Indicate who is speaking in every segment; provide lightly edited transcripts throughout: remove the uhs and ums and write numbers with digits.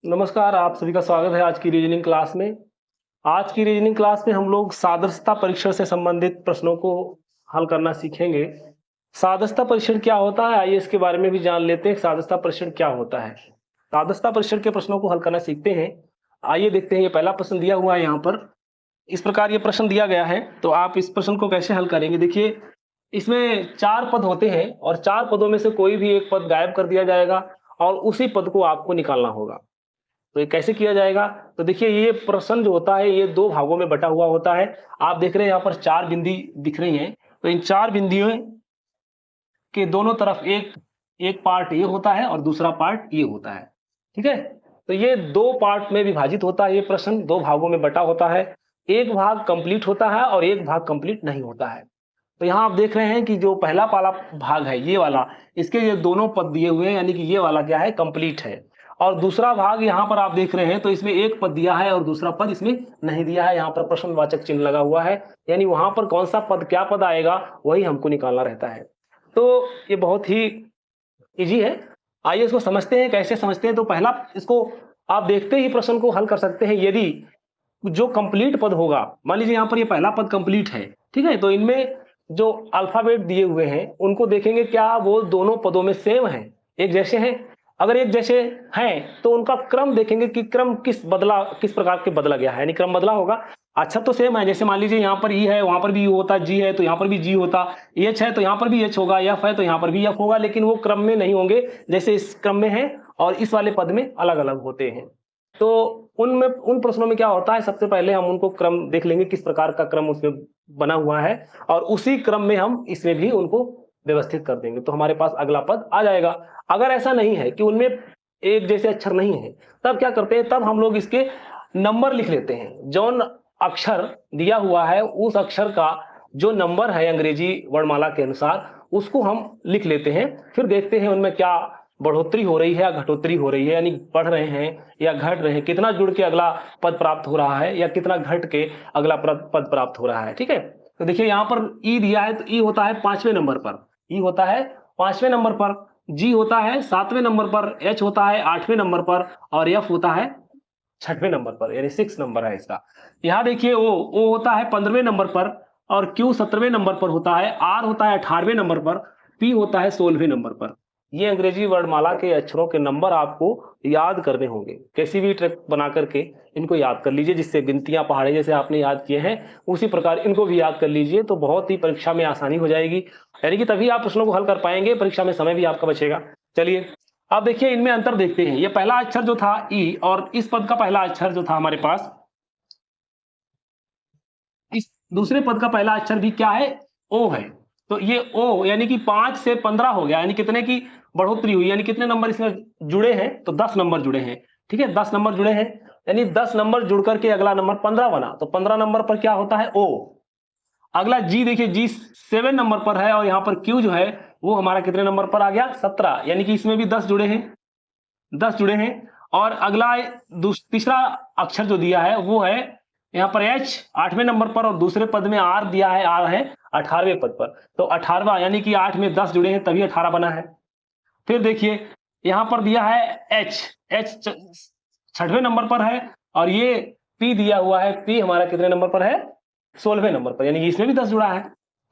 Speaker 1: नमस्कार, आप सभी का स्वागत है आज की रीजनिंग क्लास में। आज की रीजनिंग क्लास में हम लोग सादृश्यता परीक्षण से संबंधित प्रश्नों को हल करना सीखेंगे। सादृश्यता परीक्षण क्या होता है, आइए इसके बारे में भी जान लेते हैं। सादृश्यता परीक्षण क्या होता है? सादृश्यता परीक्षण के प्रश्नों को हल करना सीखते हैं। आइए देखते हैं, ये पहला प्रश्न दिया हुआ है यहाँ पर। इस प्रकार ये प्रश्न दिया गया है, तो आप इस प्रश्न को कैसे हल करेंगे? देखिए, इसमें 4 पद होते हैं और 4 पदों में से कोई भी एक पद गायब कर दिया जाएगा और उसी पद को आपको निकालना होगा। तो ये कैसे किया जाएगा? तो देखिए, ये प्रश्न जो होता है ये 2 भागों में बटा हुआ होता है। आप देख रहे हैं यहाँ पर 4 बिंदी दिख रही हैं, तो इन 4 बिंदियों के दोनों तरफ एक एक पार्ट ये होता है और दूसरा पार्ट ये होता है। ठीक है? तो ये 2 पार्ट में विभाजित होता है। ये प्रश्न 2 भागों में बटा होता है। एक भाग कंप्लीट होता है और एक भाग कंप्लीट नहीं होता है। तो यहाँ आप देख रहे हैं कि जो पहला वाला भाग है ये वाला, इसके ये दोनों पद दिए हुए हैं, यानी कि ये वाला क्या है, कंप्लीट है। और दूसरा भाग यहाँ पर आप देख रहे हैं, तो इसमें एक पद दिया है और दूसरा पद इसमें नहीं दिया है। यहाँ पर प्रश्नवाचक चिन्ह लगा हुआ है, यानी वहां पर कौन सा पद क्या पद आएगा वही हमको निकालना रहता है। तो ये बहुत ही इजी है। आइए इसको समझते हैं, कैसे समझते हैं। तो पहला, इसको आप देखते ही प्रश्न को हल कर सकते हैं। यदि जो कंप्लीट पद होगा, मान लीजिए यहाँ पर ये पहला पद कंप्लीट है, ठीक है, तो इनमें जो अल्फाबेट दिए हुए हैं उनको देखेंगे क्या वो दोनों पदों में सेम है, एक जैसे हैं। अगर एक जैसे हैं तो उनका क्रम देखेंगे कि क्रम किस प्रकार के बदला गया है, यानी क्रम बदला होगा। अच्छा तो सेम है, जैसे मान लीजिए यहाँ पर ई है, वहां पर भी यू होता, जी है तो यहाँ पर भी जी होता, एच है तो यहाँ पर भी एच होगा, एफ है तो यहाँ पर भी एफ होगा, लेकिन वो क्रम में नहीं होंगे जैसे इस क्रम में है और इस वाले पद में अलग अलग होते हैं। तो उनमें, उन प्रश्नों में क्या होता है, सबसे पहले हम उनको क्रम देख लेंगे, किस प्रकार का क्रम उसमें बना हुआ है, और उसी क्रम में हम इसमें भी उनको व्यवस्थित कर देंगे, तो हमारे पास अगला पद आ जाएगा। अगर ऐसा नहीं है कि उनमें एक जैसे अक्षर नहीं है, तब क्या करते हैं, तब हम लोग इसके नंबर लिख लेते हैं। जौन अक्षर दिया हुआ है उस अक्षर का जो नंबर है अंग्रेजी वर्णमाला के अनुसार, उसको हम लिख लेते हैं। फिर देखते हैं उनमें क्या बढ़ोतरी हो रही है या घटोतरी हो रही है, यानी बढ़ रहे हैं या घट रहे हैं, कितना जुड़ के अगला पद प्राप्त हो रहा है या कितना घट के अगला पद प्राप्त हो रहा है। ठीक है, तो देखिए यहाँ पर ई दिया है, तो ई होता है 5वें नंबर पर, ई होता है 5वें नंबर पर, जी होता है 7वें नंबर पर, एच होता है 8वें नंबर पर और एफ होता है 6वें नंबर पर, यानी 6 नंबर है इसका। यहाँ देखिए ओ होता है 15वें नंबर पर और क्यू 17वें नंबर पर होता है, आर होता है 18वें नंबर पर, पी होता है 16वें नंबर पर। ये अंग्रेजी वर्णमाला के अक्षरों के नंबर आपको याद करने होंगे। कैसी भी ट्रिक बना करके इनको याद कर लीजिए, जिससे गिनतियां पहाड़े जैसे आपने याद किए हैं उसी प्रकार इनको भी याद कर लीजिए, तो बहुत ही परीक्षा में आसानी हो जाएगी, यानी कि तभी आप प्रश्नों को हल कर पाएंगे, परीक्षा में समय भी आपका बचेगा। चलिए अब देखिए, इनमें अंतर देखते हैं। ये पहला अक्षर जो था ई, और इस पद का पहला अक्षर जो था हमारे पास, इस दूसरे पद का पहला अक्षर भी क्या है, ओ है। तो ये ओ यानी कि 5 से 15 हो गया, यानी कितने की बढ़ोतरी हुई, यानी कितने नंबर इसमें जुड़े हैं, तो 10 नंबर जुड़े हैं। ठीक है, 10 नंबर जुड़े हैं, यानी 10 नंबर जुड़ करके अगला नंबर 15 बना, तो 15 नंबर पर क्या होता है, ओ। अगला जी, देखिए जी 7 नंबर पर है और यहाँ पर क्यू जो है वो हमारा कितने नंबर पर आ गया, 17, यानी कि इसमें भी 10 जुड़े हैं, 10 जुड़े हैं। और अगला तीसरा अक्षर जो दिया है वो है यहाँ पर एच 8वें नंबर पर, और दूसरे पद में आर दिया है, आर है 18वें पद पर, तो 18वां, यानी कि 8 में 10 जुड़े हैं तभी 18 बना है। फिर देखिए यहाँ पर दिया है एच, एच 6वें नंबर पर है, और ये पी दिया हुआ है, पी हमारा कितने नंबर पर है, 16वें नंबर पर, यानी कि इसमें भी 10 जुड़ा है।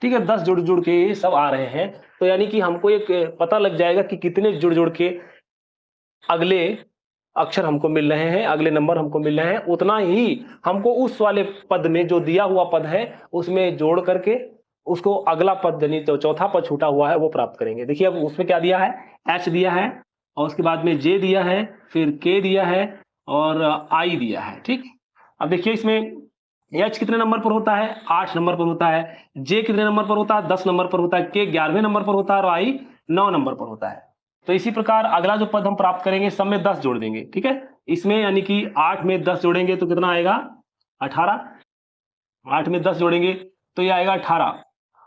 Speaker 1: ठीक है, 10 जुड़ जुड़ के ये सब आ रहे हैं, तो यानी कि हमको एक पता लग जाएगा कि कितने जुड़ जुड़ के अगले अक्षर हमको मिल रहे हैं, अगले नंबर हमको मिल रहे हैं, उतना ही हमको उस वाले पद में जो दिया हुआ पद है उसमें जोड़ करके उसको अगला पद, यानी जो चौथा पद छूटा हुआ है वो प्राप्त करेंगे। देखिए अब उसमें क्या दिया है, एच दिया है और उसके बाद में जे दिया है, फिर के दिया है और आई दिया है। ठीक, अब देखिए इसमें एच कितने नंबर पर होता है, 8 नंबर पर होता है, जे कितने नंबर पर होता है, 10 नंबर पर होता है, के 11वें नंबर पर होता है और आई 9 नंबर पर होता है। तो इसी प्रकार अगला जो पद हम प्राप्त करेंगे सब में 10 जोड़ देंगे। ठीक है, इसमें यानी कि 8 में 10 जोड़ेंगे तो कितना आएगा, 18, 8 में 10 जोड़ेंगे तो ये आएगा 18।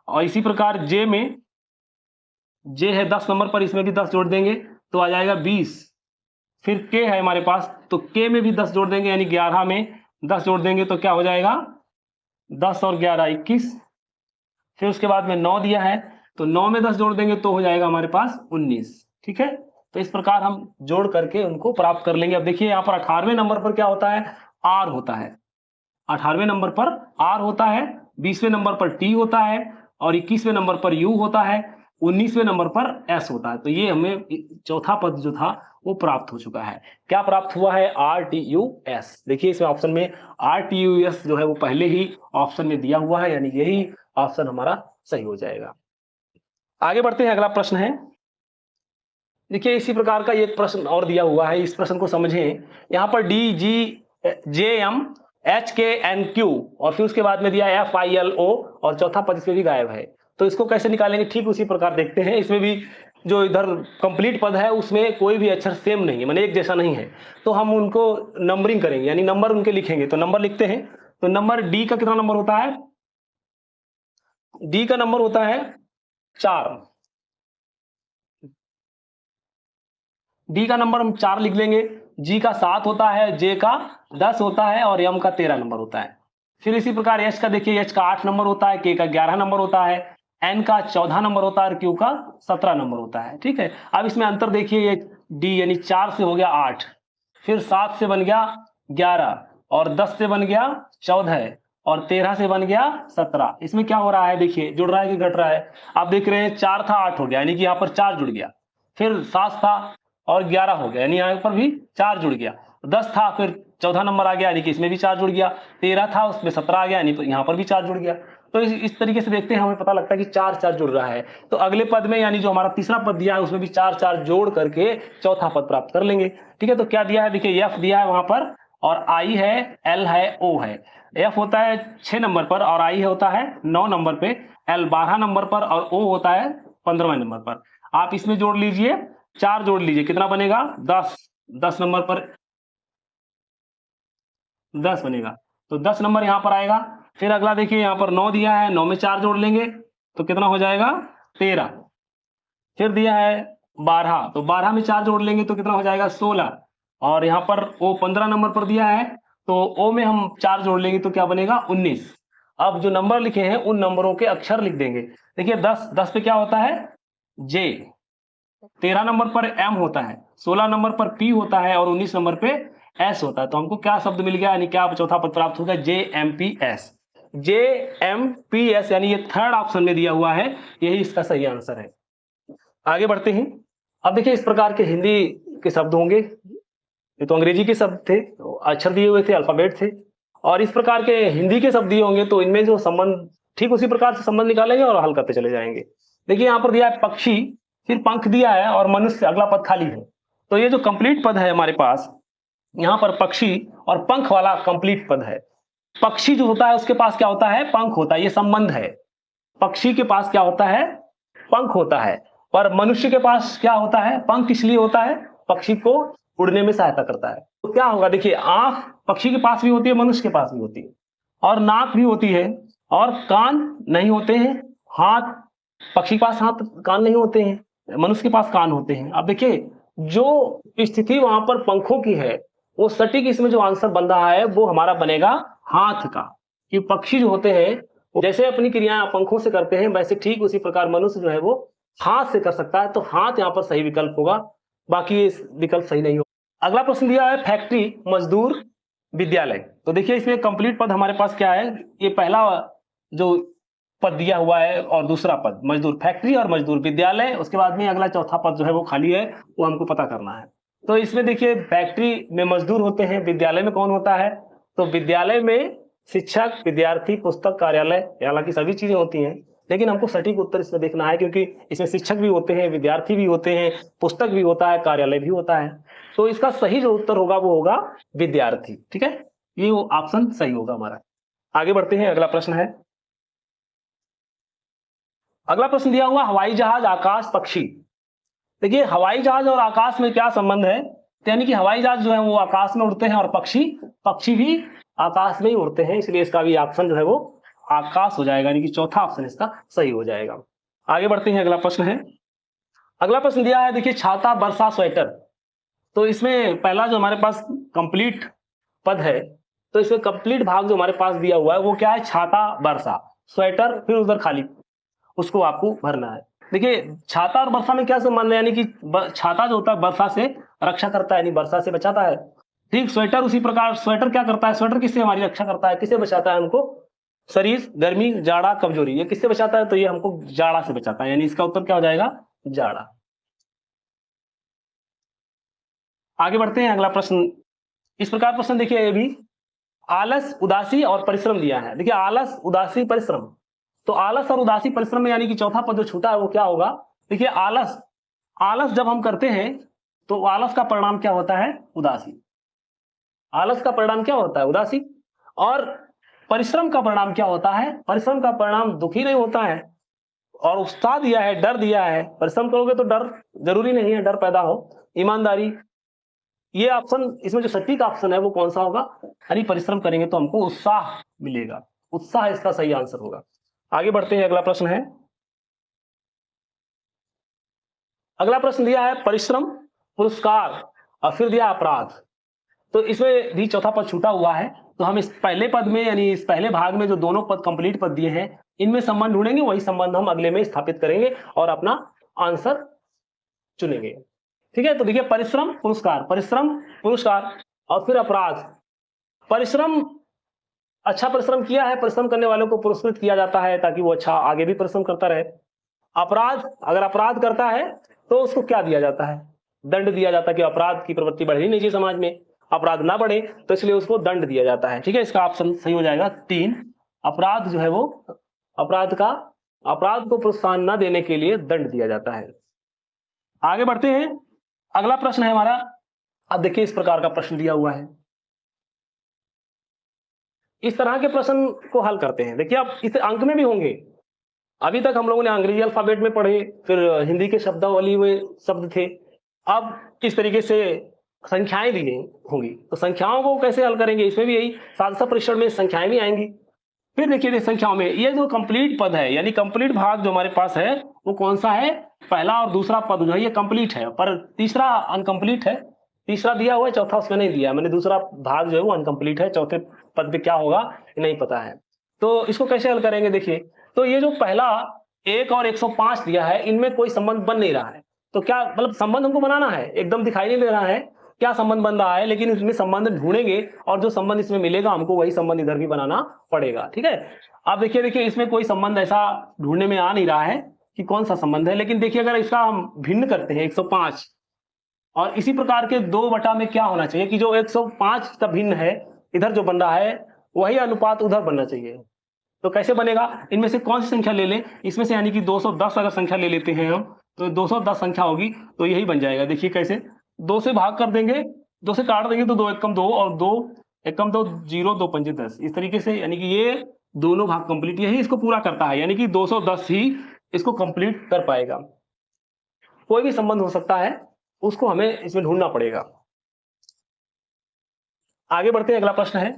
Speaker 1: और इसी प्रकार जे में, जे है 10 नंबर पर, इसमें भी 10 जोड़ देंगे तो आ जाएगा 20। फिर के है हमारे पास, तो के में भी 10 जोड़ देंगे, यानी 11 में 10 जोड़ देंगे तो क्या हो जाएगा, 10 और 11 21। फिर उसके बाद में 9 दिया है, तो 9 में 10 जोड़ देंगे तो हो जाएगा हमारे पास 19। ठीक है, तो इस प्रकार हम जोड़ करके उनको प्राप्त कर लेंगे। अब देखिए यहाँ पर 18वें नंबर पर क्या होता है, आर होता है। 18वें नंबर पर आर होता है, 20वें नंबर पर टी होता है और 21वें नंबर पर यू होता है, 19वें नंबर पर एस होता है। तो ये हमें चौथा पद जो था वो प्राप्त हो चुका है। क्या प्राप्त हुआ है, आर टी यू एस। देखिए इसमें ऑप्शन में आर टी यू एस जो है वो पहले ही ऑप्शन में दिया हुआ है, यानी यही ऑप्शन हमारा सही हो जाएगा। आगे बढ़ते हैं, अगला प्रश्न है। देखिए इसी प्रकार का एक प्रश्न और दिया हुआ है, इस प्रश्न को समझें। यहाँ पर डी जी जे एम एच के एन क्यू और फिर उसके बाद में दिया एफ आई एल ओ और चौथा पद इसमें भी गायब है। तो इसको कैसे निकालेंगे, ठीक उसी प्रकार देखते हैं। इसमें भी जो इधर कंप्लीट पद है उसमें कोई भी अक्षर सेम नहीं है, माने एक जैसा नहीं है। तो हम उनको नंबरिंग करेंगे, यानी नंबर उनके लिखेंगे। तो नंबर लिखते हैं। तो नंबर डी का कितना नंबर होता है, डी का नंबर होता है 4। डी का नंबर हम 4 लिख लेंगे, जी का 7 होता है, जे का 10 होता है और एम का 13 नंबर होता है। फिर इसी प्रकार एच का देखिए, एच का 8 नंबर होता है, के का 11 नंबर होता है, एन का 14 नंबर होता है और क्यू का 17 नंबर होता है। ठीक है, अब इसमें अंतर देखिए, ये डी यानी 4 से हो गया 8, फिर 7 से बन गया 11 और 10 से बन गया 14 और 13 से बन गया 17। इसमें क्या हो रहा है, देखिए जुड़ रहा है कि घट रहा है। आप देख रहे हैं 4 था 8 हो गया, यानी कि यहाँ पर 4 जुड़ गया, फिर 7 था और 11 हो गया, यानी यहाँ पर भी 4 जुड़ गया, 10 था फिर 14 नंबर आ गया, यानी कि इसमें भी 4 जुड़ गया, 13 था उसमें 17 आ गया, यानी यहाँ पर भी 4 जुड़ गया। तो इस तरीके से देखते हैं, हमें पता लगता है कि 4 जुड़ रहा है। तो अगले पद में यानी जो हमारा तीसरा पद दिया है उसमें भी 4 जोड़ करके चौथा पद प्राप्त कर लेंगे। ठीक है, तो क्या दिया है, देखिए एफ दिया है वहां पर और आई है, एल है, ओ है। एफ होता है 6 नंबर पर और आई होता है 9 नंबर पे, एल 12 नंबर पर और ओ होता है 15वें नंबर पर। आप इसमें जोड़ लीजिए, 4 जोड़ लीजिए, कितना बनेगा 10, 10 नंबर पर 10 बनेगा, तो 10 नंबर यहाँ पर आएगा। फिर अगला देखिए यहाँ पर 9 दिया है, 9 में 4 जोड़ लेंगे तो कितना हो जाएगा 13। फिर दिया है 12, तो 12 में 4 जोड़ लेंगे तो कितना हो जाएगा 16 और यहाँ पर ओ 15 नंबर पर दिया है, तो ओ में हम 4 जोड़ लेंगे तो क्या बनेगा 19। अब जो नंबर लिखे हैं उन नंबरों के अक्षर लिख देंगे। देखिए 10 पे क्या होता है जे, 13 नंबर पर एम होता है, 16 नंबर पर पी होता है और 19 नंबर पे एस होता है। तो हमको क्या शब्द मिल गया, यानी क्या चौथा पद प्राप्त होगा, जे एम पी एस। जे एम पी एस यानी ये थर्ड ऑप्शन में दिया हुआ है, यही इसका सही आंसर है। आगे बढ़ते हैं। अब देखिए इस प्रकार के हिंदी के शब्द होंगे, ये तो अंग्रेजी के शब्द थे, अक्षर दिए हुए थे, अल्फाबेट थे, और इस प्रकार के हिंदी के शब्द दिए होंगे तो इनमें जो संबंध, ठीक उसी प्रकार से संबंध निकालेंगे और हल करते चले जाएंगे। देखिए यहाँ पर दिया है पक्षी, फिर पंख दिया है और मनुष्य, अगला पद खाली है। तो ये जो कंप्लीट पद है हमारे पास, यहाँ पर पक्षी और पंख वाला कंप्लीट पद है। पक्षी जो होता है उसके पास क्या होता है, पंख होता है, ये संबंध है। पक्षी के पास क्या होता है, पंख होता है, पर मनुष्य के पास क्या होता है, पंख इसलिए होता है पक्षी को उड़ने में सहायता करता है। तो क्या होगा, देखिए आंख पक्षी के पास भी होती है, मनुष्य के पास भी होती है, और नाक भी होती है, और कान नहीं होते हैं, हाथ पक्षी के पास हाथ कान नहीं होते हैं, मनुष्य के पास कान होते हैं। अब देखिए जो स्थिति वहां पर पंखों की है, वो सटीक इसमें जो आंसर बन रहा है वो हमारा बनेगा हाथ का, कि पक्षी जो होते हैं जैसे अपनी क्रियाएं पंखों से करते हैं, वैसे ठीक उसी प्रकार मनुष्य जो है वो हाथ से कर सकता है। तो हाथ यहाँ पर सही विकल्प होगा, बाकी विकल्प सही नहीं होगा। अगला प्रश्न दिया है फैक्ट्री, मजदूर, विद्यालय। तो देखिए इसमें कंप्लीट पद हमारे पास क्या है, ये पहला जो पद दिया हुआ है और दूसरा पद मजदूर, फैक्ट्री और मजदूर, विद्यालय, उसके बाद में अगला चौथा पद जो है वो खाली है, वो हमको पता करना है। तो इसमें देखिए फैक्ट्री में मजदूर होते हैं, विद्यालय में कौन होता है, तो विद्यालय में शिक्षक, विद्यार्थी, पुस्तक, कार्यालय, हालांकि सभी चीजें होती हैं, लेकिन हमको सटीक उत्तर इसमें देखना है, क्योंकि इसमें शिक्षक भी होते हैं, विद्यार्थी भी होते हैं, पुस्तक भी होता है, कार्यालय भी होता है। तो इसका सही जो उत्तर होगा वो होगा विद्यार्थी। ठीक है, ये ऑप्शन सही होगा हमारा। आगे बढ़ते हैं, अगला प्रश्न है। अगला प्रश्न दिया हुआ हवाई जहाज, आकाश, पक्षी। देखिए हवाई जहाज और आकाश में क्या संबंध है, यानी कि हवाई जहाज जो है वो आकाश में उड़ते हैं और पक्षी भी आकाश में ही उड़ते हैं, इसलिए इसका भी ऑप्शन जो है वो आकाश हो जाएगा, यानी कि चौथा ऑप्शन इसका सही हो जाएगा। आगे बढ़ते हैं, अगला प्रश्न है। अगला प्रश्न दिया है देखिए छाता, बरसा, स्वेटर। तो इसमें पहला जो हमारे पास कंप्लीट पद है, तो इसमें कंप्लीट भाग जो हमारे पास दिया हुआ है वो क्या है, छाता, बरसा, स्वेटर, फिर उधर खाली, उसको आपको भरना है। देखिए छाता और वर्षा में क्या संबंध है, यानी कि छाता जो होता है वर्षा से रक्षा करता है, यानी वर्षा से बचाता है। ठीक, स्वेटर उसी प्रकार, स्वेटर क्या करता है, स्वेटर किससे हमारी रक्षा करता है, किससे बचाता है हमको, शरीर, गर्मी, जाड़ा, कमजोरी, ये किससे बचाता है, तो ये हमको जाड़ा से बचाता है, यानी इसका उत्तर क्या हो जाएगा, जाड़ा। आगे बढ़ते हैं, अगला प्रश्न इस प्रकार प्रश्न देखिए, ये भी आलस, उदासी और परिश्रम दिया है। देखिए आलस, उदासी, परिश्रम, तो आलस और उदासी परिश्रम में यानी कि चौथा पद जो छूटा है वो क्या होगा। देखिए आलस, आलस जब हम करते हैं तो आलस का परिणाम क्या होता है, उदासी। आलस का परिणाम क्या होता है, उदासी। और परिश्रम का परिणाम क्या होता है, परिश्रम का परिणाम दुखी नहीं होता है। और उत्साह दिया है, डर दिया है, परिश्रम करोगे तो डर जरूरी नहीं है, डर पैदा हो, ईमानदारी। ये ऑप्शन, इसमें जो सटीक ऑप्शन है वो कौन सा होगा, यानी परिश्रम करेंगे तो हमको उत्साह मिलेगा, उत्साह इसका सही आंसर होगा। आगे बढ़ते हैं, अगला प्रश्न है, अगला प्रश्न दिया है परिश्रम, पुरस्कार और फिर दिया अपराध। तो इसमें भी चौथा पद छूटा हुआ है, तो हम इस पहले पद में, यानी इस पहले भाग में जो दोनों पद कंप्लीट पद दिए हैं, इनमें संबंध ढूंढेंगे, वही संबंध हम अगले में स्थापित करेंगे और अपना आंसर चुनेंगे। ठीक है, तो देखिए परिश्रम, पुरस्कार, परिश्रम, पुरस्कार और फिर अपराध। परिश्रम, अच्छा परिश्रम किया है, परिश्रम करने वालों को पुरस्कृत किया जाता है ताकि वो अच्छा आगे भी परिश्रम करता रहे। अपराध, अगर अपराध करता है तो उसको क्या दिया जाता है, दंड दिया जाता है, कि अपराध की प्रवृत्ति बढ़नी नहीं चाहिए समाज में, अपराध ना बढ़े, तो इसलिए उसको दंड दिया जाता है। ठीक है, इसका ऑप्शन सही हो जाएगा 3, अपराध जो है वो, अपराध का, अपराध को प्रोत्साहन न देने के लिए दंड दिया जाता है। आगे बढ़ते हैं, अगला प्रश्न है हमारा, अब देखिए इस प्रकार का प्रश्न दिया हुआ है, इस तरह के प्रश्न को हल करते हैं। देखिए अब इस अंक में भी होंगे, अभी तक हम लोगों ने अंग्रेजी अल्फाबेट में पढ़े, फिर हिंदी के शब्दावली हुए शब्द थे, अब इस तरीके से संख्याएं दी गई होंगी, तो संख्याओं को कैसे हल करेंगे, इसमें भी यही साधना परीक्षण में संख्याएं भी आएंगी। फिर देखिए संख्याओं में ये जो कंप्लीट पद है, यानी कंप्लीट भाग जो हमारे पास है वो कौन सा है, पहला और दूसरा पद जो है ये कंप्लीट है, पर तीसरा अनकंप्लीट है। तीसरा दिया हुआ है, चौथा उसमें नहीं दिया है, मैंने दूसरा भाग जो है वो अनकंप्लीट है, चौथे पद पे क्या होगा ये नहीं पता है। तो इसको कैसे हल करेंगे, देखिए तो ये जो पहला 1 और 105 दिया है, इनमें कोई संबंध बन नहीं रहा है, तो क्या मतलब संबंध हमको बनाना है, एकदम दिखाई नहीं दे रहा है क्या संबंध बन रहा है, लेकिन इसमें संबंध ढूंढेंगे और जो संबंध इसमें मिलेगा हमको वही संबंध इधर भी बनाना पड़ेगा। ठीक है, अब देखिए इसमें कोई संबंध ऐसा ढूंढने में आ नहीं रहा है कि कौन सा संबंध है, लेकिन देखिए अगर इसका हम भिन्न करते हैं 105 और इसी प्रकार के 2 बटा में क्या होना चाहिए कि जो 105 का भिन्न है, इधर जो बन रहा है वही अनुपात उधर बनना चाहिए। तो कैसे बनेगा, इनमें से कौन सी संख्या ले लें, इसमें से यानी कि 210 अगर संख्या ले लेते हैं हम, तो 210 संख्या होगी तो यही बन जाएगा। देखिए कैसे, 2 से भाग कर देंगे, 2 से काट देंगे तो 2 एकम 2 और 2 एकम 2 0, 2 पंजे 10, इस तरीके से, यानी कि ये दोनों भाग कंप्लीट, यही इसको पूरा करता है, यानी कि 210 ही इसको कंप्लीट कर पाएगा। कोई भी संबंध हो सकता है, उसको हमें इसमें ढूंढना पड़ेगा। आगे बढ़ते हैं, अगला प्रश्न है,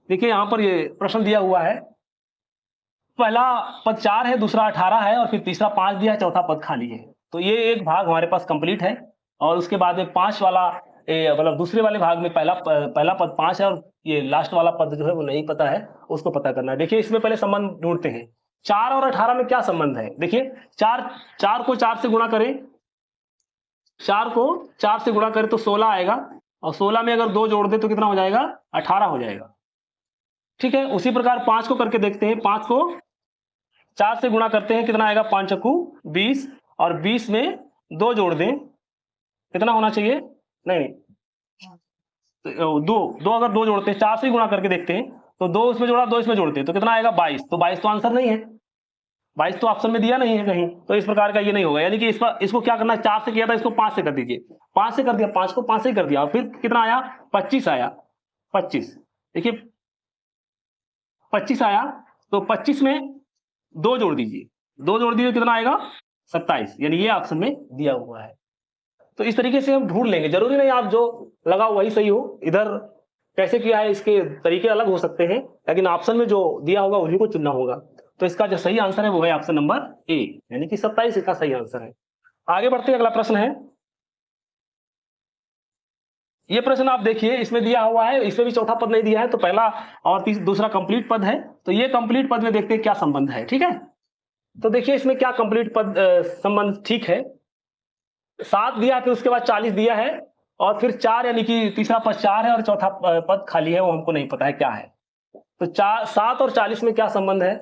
Speaker 1: देखिए यहां पर ये प्रश्न दिया हुआ है, पहला पद 4 है, दूसरा 18 है और फिर तीसरा 5 दिया है, चौथा पद खाली है। तो ये एक भाग हमारे पास कंप्लीट है और उसके बाद में 5 वाला, मतलब दूसरे वाले भाग में पहला पद 5 है और ये लास्ट वाला पद जो है वो नहीं पता है, उसको पता करना है। देखिए इसमें पहले संबंध ढूंढते हैं, 4 और 18 में क्या संबंध है। देखिए 4 को 4 से गुणा करें, 4 को 4 से गुणा करें तो 16 आएगा और 16 में अगर 2 जोड़ दे तो कितना हो जाएगा, 18 हो जाएगा। ठीक है, उसी प्रकार 5 को करके देखते हैं, 5 को 4 से गुणा करते हैं, कितना आएगा, 5 चक्कू 20 और 20 में 2 जोड़ दें, कितना होना चाहिए, नहीं तो दो अगर 2 जोड़ते हैं, 4 से गुणा करके देखते हैं तो 2 इसमें जोड़ा, 2 इसमें जोड़ते हैं तो कितना आएगा, 22। तो 22 तो आंसर नहीं है, 22 तो ऑप्शन में दिया नहीं है कहीं, तो इस प्रकार का ये नहीं होगा, यानी कि इसको क्या करना है, 4 से किया था, इसको 5 से कर दीजिए, 5 से कर दिया, 5 को 5 से कर दिया, फिर कितना आया, 25 आया, 25, देखिए 25 आया, तो 25 में 2 जोड़ दीजिए, 2 जोड़ दीजिए कितना आएगा, 27, यानी ये ऑप्शन में दिया हुआ है। तो इस तरीके से हम ढूंढ लेंगे, जरूरी नहीं आप जो लगा वही सही हो, इधर कैसे किया है इसके तरीके अलग हो सकते हैं, लेकिन ऑप्शन में जो दिया होगा उसी को चुनना होगा। तो इसका जो सही आंसर है वो है ऑप्शन नंबर ए, यानी कि 27 इसका सही आंसर है। आगे बढ़ते हैं, अगला प्रश्न है, ये प्रश्न आप देखिए, इसमें दिया हुआ है, इसमें भी चौथा पद नहीं दिया है, तो पहला और दूसरा कंप्लीट पद है, तो ये कंप्लीट पद में देखते हैं क्या संबंध है। ठीक है, तो देखिए इसमें क्या कंप्लीट पद संबंध ठीक है। 7 दिया है, फिर उसके बाद 40 दिया है, और फिर 4 यानी कि तीसरा पद 4 है और चौथा पद खाली है, वो हमको नहीं पता है क्या है। तो 7 और 40 में क्या संबंध है?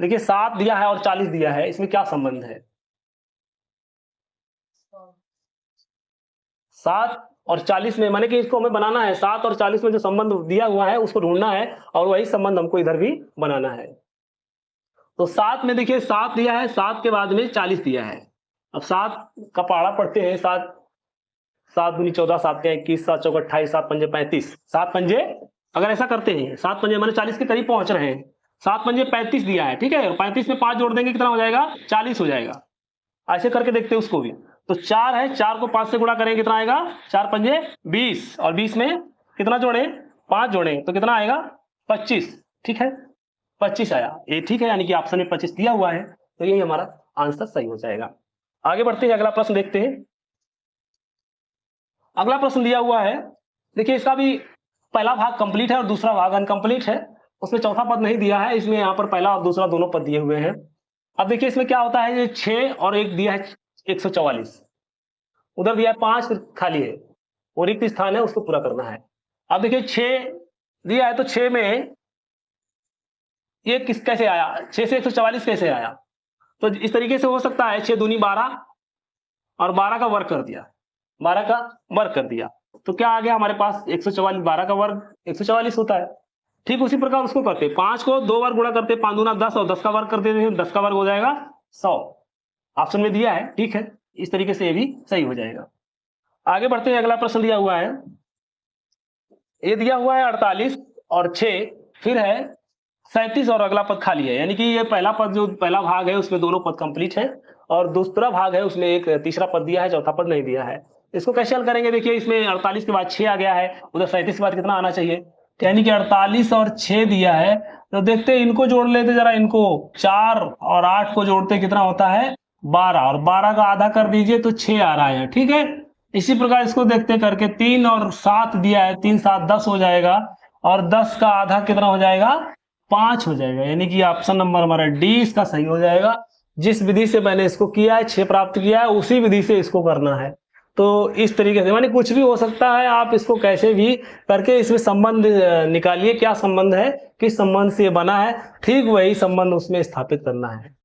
Speaker 1: देखिए 7 दिया है और 40 दिया है, इसमें क्या संबंध है? 7 और 40 में, माने कि इसको हमें बनाना है। 7 और 40 में जो संबंध दिया हुआ है उसको ढूंढना है, और वही संबंध हमको इधर भी बनाना है। तो 7 में देखिए 7 दिया है, 7 के बाद में 40 दिया है। अब 7 का पहाड़ा पढ़ते हैं। 7 7 दूनी 14, 7 के 21, 7 चौक 28, 7 पंजे 35, 7 पंजे, अगर ऐसा करते हैं 7 पंजे माने 40 के करीब पहुंच रहे हैं। 7 पंजे 35 दिया है, ठीक है। 35 में 5 जोड़ देंगे कितना हो जाएगा? 40 हो जाएगा। ऐसे करके देखते हैं उसको भी। तो 4 है, 4 को 5 से गुणा करेंगे कितना आएगा? 4 पंजे 20, और 20 में कितना जोड़े? 5 जोड़े तो कितना आएगा? 25, ठीक है। 25 आया, ये ठीक है, यानी कि ऑप्शन में 25 दिया हुआ है, तो यही हमारा आंसर सही हो जाएगा। आगे बढ़ते हैं, अगला प्रश्न देखते हैं। अगला प्रश्न दिया हुआ है, देखिए इसका भी पहला भाग कंप्लीट है और दूसरा भाग अनकंप्लीट है। उसमें चौथा पद नहीं दिया है, इसमें यहाँ पर पहला और दूसरा दोनों पद दिए हुए हैं। अब देखिए इसमें क्या होता है, ये 6 और 1 दिया है 144, उधर दिया है 5 खाली है, वो रिक्त स्थान है, उसको पूरा करना है। अब देखिए 6 दिया है, तो 6 में ये कैसे आया? 6 से 144 कैसे आया? तो इस तरीके से हो सकता है, 6 दूनी 12 और 12 का वर्ग कर दिया, 12 का वर्ग कर दिया, तो क्या आ गया हमारे पास? 144, 12 का वर्ग 144 होता है। ठीक उसी प्रकार उसको करते, 5 को 2 बार गुणा करते, 5 दूना 10, और 10 का वर्ग करते हैं, 10 का वर्ग हो जाएगा 100। ऑप्शन में दिया है, ठीक है, इस तरीके से ये भी सही हो जाएगा। आगे बढ़ते हैं, अगला प्रश्न दिया हुआ है, ये दिया हुआ है 48 और 6, फिर है 37 और अगला पद खाली है, यानी कि ये पहला पद, जो पहला भाग है उसमें दोनों पद कंप्लीट है, और दूसरा भाग है उसमें एक तीसरा पद दिया है, चौथा पद नहीं दिया है। इसको कैसे हल करेंगे? देखिए इसमें 48 के बाद 6 आ गया है, उधर 37 के बाद कितना आना चाहिए? तो यानी कि 48 और 6 दिया है, तो देखते हैं इनको जोड़ लेते जरा, इनको 4 और 8 को जोड़ते कितना होता है? 12, और 12 का आधा कर दीजिए तो 6 आ रहा है, ठीक है। इसी प्रकार इसको देखते करके 3 और 7 दिया है, 3 7 10 हो जाएगा, और 10 का आधा कितना हो जाएगा? 5 हो जाएगा, यानी कि ऑप्शन नंबर हमारा डी इसका सही हो जाएगा। जिस विधि से मैंने इसको किया है, 6 प्राप्त किया है, उसी विधि से इसको करना है। तो इस तरीके से, माने कुछ भी हो सकता है, आप इसको कैसे भी करके इसमें संबंध निकालिए, क्या संबंध है, किस संबंध से बना है, ठीक वही संबंध उसमें स्थापित करना है।